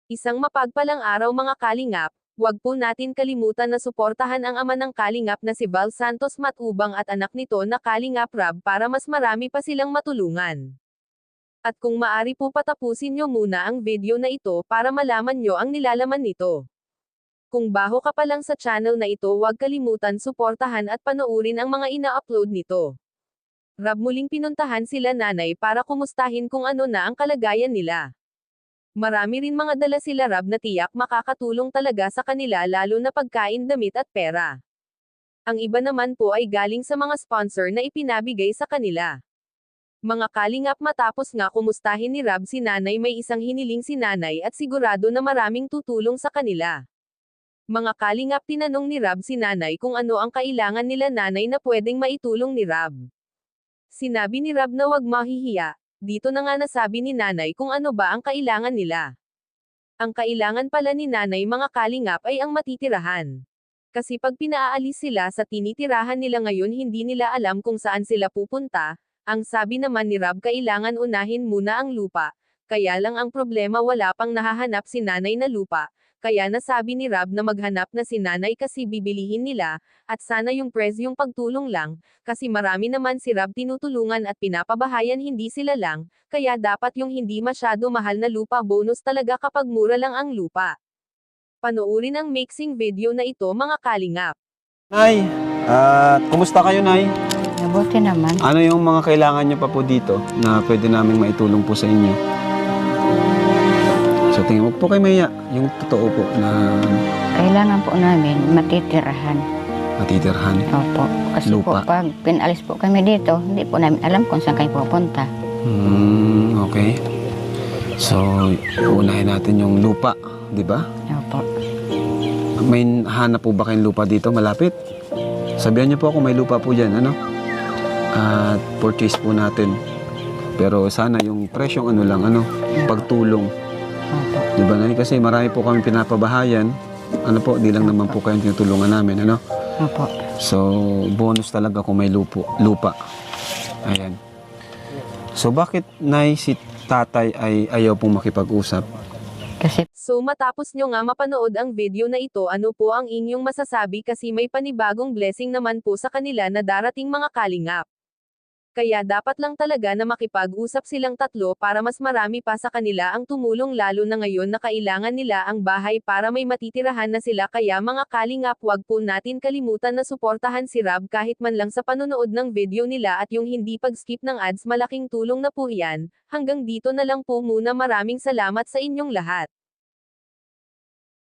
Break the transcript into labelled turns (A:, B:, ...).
A: Isang mapagpalang araw mga kalingap, huwag po natin kalimutan na suportahan ang ama ng kalingap na si Val Santos Matubang at anak nito na Kalingap Rab para mas marami pa silang matulungan. At kung maari po patapusin nyo muna ang video na ito para malaman nyo ang nilalaman nito. Kung bago ka pa lang sa channel na ito, huwag kalimutan suportahan at panoorin ang mga ina-upload nito. Rab, muling pinuntahan sila nanay para kumustahin kung ano na ang kalagayan nila. Marami rin mga dala sila Rab na tiyak makakatulong talaga sa kanila, lalo na pagkain, damit at pera. Ang iba naman po ay galing sa mga sponsor na ipinabigay sa kanila. Mga kalingap, matapos nga kumustahin ni Rab si nanay, may isang hiniling si nanay at sigurado na maraming tutulong sa kanila. Mga kalingap, tinanong ni Rab si nanay kung ano ang kailangan nila nanay na pwedeng maitulong ni Rab. Sinabi ni Rab na wag mahihiya. Dito na nga nasabi ni nanay kung ano ba ang kailangan nila. Ang kailangan pala ni nanay mga kalingap ay ang matitirahan. Kasi pag pinaalis sila sa tinitirahan nila ngayon, hindi nila alam kung saan sila pupunta. Ang sabi naman ni Rab, kailangan unahin muna ang lupa. Kaya lang ang problema, wala pang nahahanap si nanay na lupa. Kaya nasabi ni Rab na maghanap na si nanay kasi bibilihin nila, at sana yung presyong pagtulong lang, kasi marami naman si Rab tinutulungan at pinapabahayan, hindi sila lang, kaya dapat yung hindi masyado mahal na lupa, bonus talaga kapag mura lang ang lupa. Panoorin ang mixing video na ito mga kalingap.
B: Nay, kumusta kayo, Nay?
C: Mabuti naman.
B: Ano yung mga kailangan nyo pa po dito na pwede naming maitulong po sa inyo? So tingin mo po kayo maya, yung totoo po na
C: Kailangan po namin matitirahan.
B: matitirhan.
C: Opo. Kasi
B: Lupa.
C: po, pag pinalis po kami dito, hindi po namin alam kung saan kayo pupunta.
B: Okay. So, unahin natin yung lupa, di ba?
C: Opo.
B: May hanap po ba kayong lupa dito malapit? Sabihan niyo po ako, may lupa po dyan, ano? At purchase po natin. Pero sana yung presyong ano lang, ano? Pagtulong.
C: Opo.
B: Di ba, Nay? Kasi marami po kami pinapabahayan. Ano po, di lang naman po kayong tinutulungan namin, ano?
C: Opo.
B: So, bonus talaga kung may lupa. Ayan. So, bakit, Nay, si tatay ay ayaw pong makipag-usap?
C: Kasi
A: So matapos nyo nga mapanood ang video na ito, ano po ang inyong masasabi, kasi may panibagong blessing naman po sa kanila na darating mga kalingap. Kaya dapat lang talaga na makipag-usap silang tatlo para mas marami pa sa kanila ang tumulong, lalo na ngayon na kailangan nila ang bahay para may matitirahan na sila. Kaya mga kalingap, wag po natin kalimutan na suportahan si Rab kahit man lang sa panonood ng video nila, at yung hindi pag-skip ng ads, malaking tulong na po yan. Hanggang dito na lang po muna, maraming salamat sa inyong lahat.